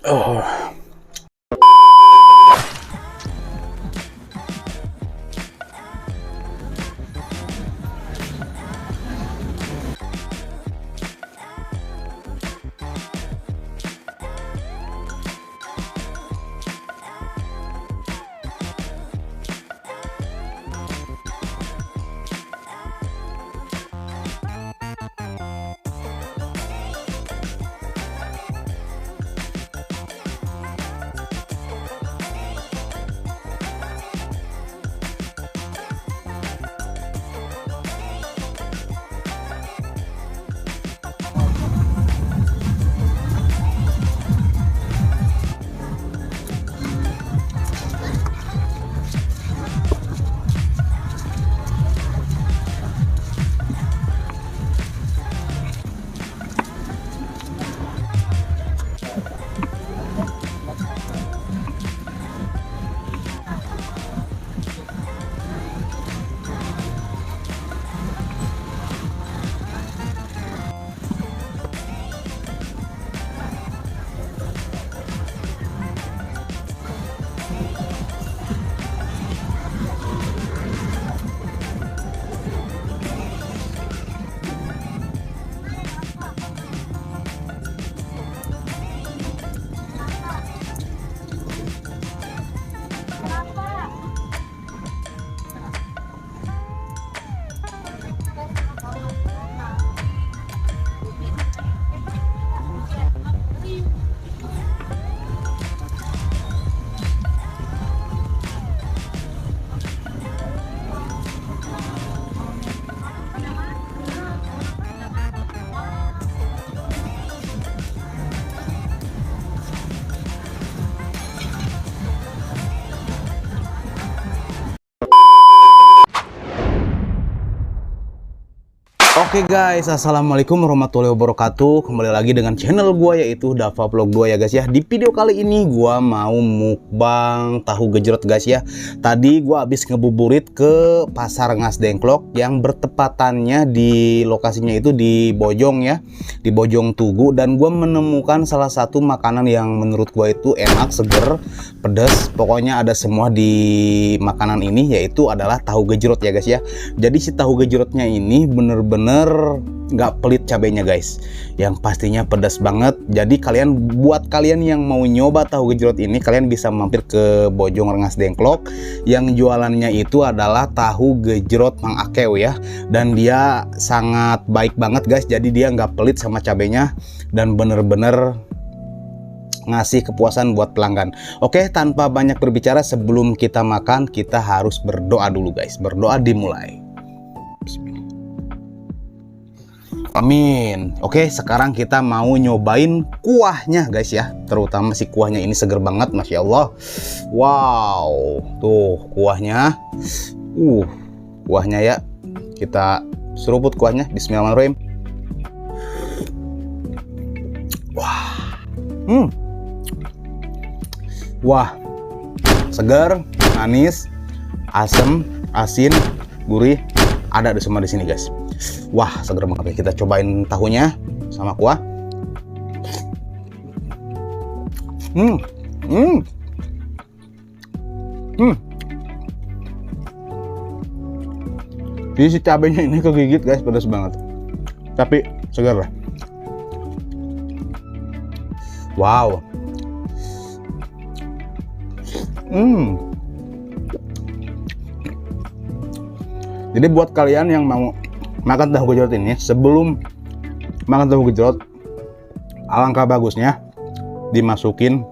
Oh. Oke guys, assalamualaikum warahmatullahi wabarakatuh. Kembali lagi dengan channel gua yaitu Dava Vlog 2 ya guys ya. Di video kali ini gua mau mukbang tahu gejrot guys ya. Tadi gua habis ngebuburit ke Pasar Ngas Dengklok yang bertepatannya di lokasinya itu di Bojong ya, di Bojong Tugu, dan gua menemukan salah satu makanan yang menurut gua itu enak, seger, pedas. Pokoknya ada semua di makanan ini, yaitu adalah tahu gejrot ya guys ya. Jadi si tahu gejrotnya ini bener-bener nggak pelit cabenya guys, yang pastinya pedas banget. Jadi buat kalian yang mau nyoba tahu gejrot ini, kalian bisa mampir ke Bojong Rengas Dengklok. Yang jualannya itu adalah tahu gejrot Mang Akew ya, dan dia sangat baik banget guys. Jadi dia nggak pelit sama cabenya dan bener-bener ngasih kepuasan buat pelanggan. Oke, tanpa banyak berbicara, sebelum kita makan kita harus berdoa dulu guys. Berdoa dimulai. Amin. Oke, sekarang kita mau nyobain kuahnya guys ya. Terutama si kuahnya ini seger banget, Masya Allah. Wow, tuh kuahnya. Kuahnya ya. Kita seruput kuahnya. Bismillahirrahmanirrahim. Wah. Wah. Segar, manis, asam, asin, gurih. Ada semua di sini guys. Wah, seger banget. Kita cobain tahunya sama kuah. Jadi si cabenya ini kegigit guys, pedas banget. Tapi segar lah. Wow. Jadi buat kalian yang mau makan tahu gejrot ini, sebelum makan tahu gejrot, alangkah bagusnya dimasukin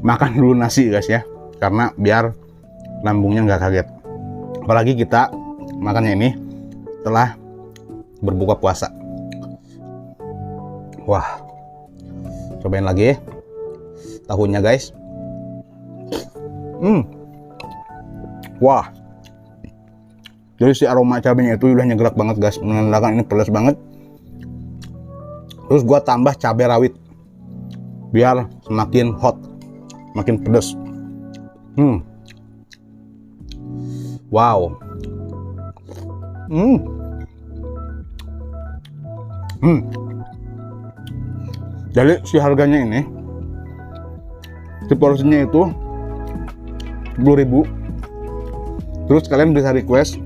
makan dulu nasi guys ya, karena biar lambungnya nggak kaget. Apalagi kita makannya ini setelah berbuka puasa. Wah, cobain lagi tahunya guys. Wah, jadi si aroma cabenya itu udah nyegerak banget guys, menandakan ini pedas banget. Terus gua tambah cabai rawit biar semakin hot, makin pedas. Wow. Jadi si harganya ini Porsinya itu 10.000. Terus kalian bisa request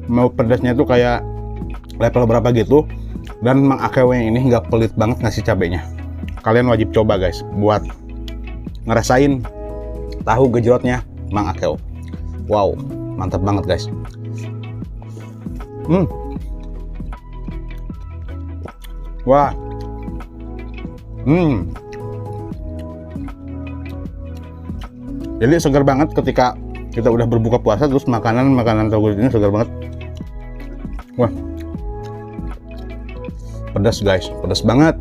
mau pedasnya itu kayak level berapa gitu. Dan Mang Akeo yang ini nggak pelit banget ngasih cabenya. Kalian wajib coba guys buat ngerasain tahu gejrotnya Mang Akeo. Wow, mantap banget guys. Wah. Jadi segar banget ketika kita udah berbuka puasa, terus makanan tahu gejrot ini segar banget. Wah. Pedas guys, pedas banget.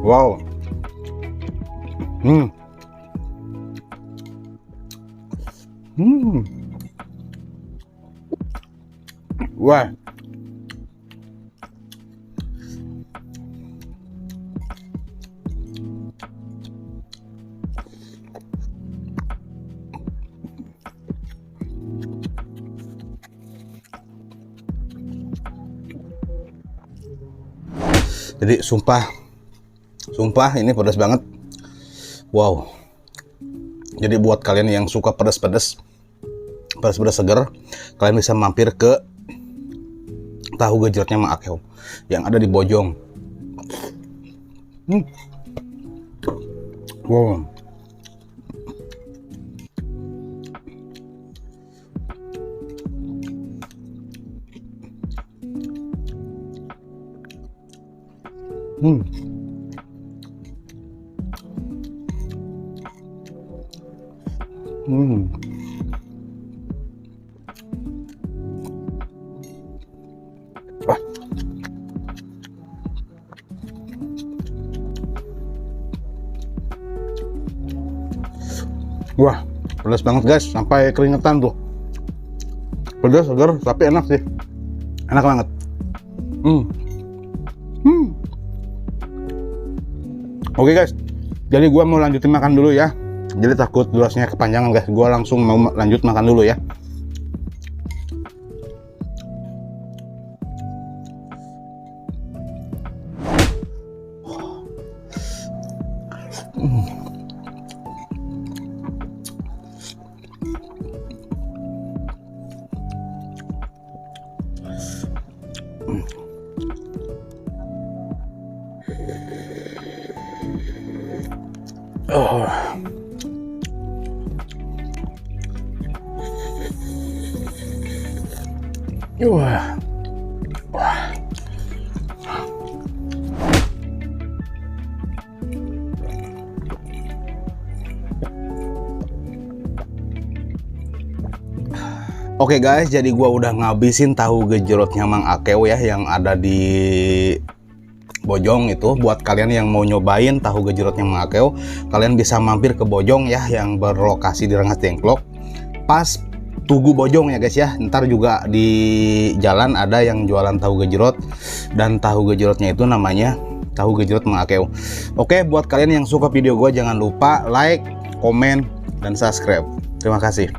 Wow. Wah. Jadi sumpah ini pedas banget. Wow. Jadi buat kalian yang suka pedas-pedas segar, kalian bisa mampir ke tahu gejrotnya Mang Akeo yang ada di Bojong. Wow. Wah, pedas banget guys, sampai keringetan tuh. Pedas, segar, tapi enak sih. Enak banget. Oke guys, jadi gua mau lanjutin makan dulu ya. Jadi takut durasinya kepanjangan guys. Gua langsung mau lanjut makan dulu ya. Wah. Oke guys, jadi gua udah ngabisin tahu gejrotnya Mang Akeo ya yang ada di Bojong itu. Buat kalian yang mau nyobain tahu gejrotnya Mang Akeo, kalian bisa mampir ke Bojong ya yang berlokasi di Rengas Dengklok. Pas Tugu Bojong ya guys ya. Ntar juga di jalan ada yang jualan tahu gejrot, dan tahu gejrotnya itu namanya tahu gejrot Mang Akeo. Oke, buat kalian yang suka video gue jangan lupa like, komen, dan subscribe. Terima kasih.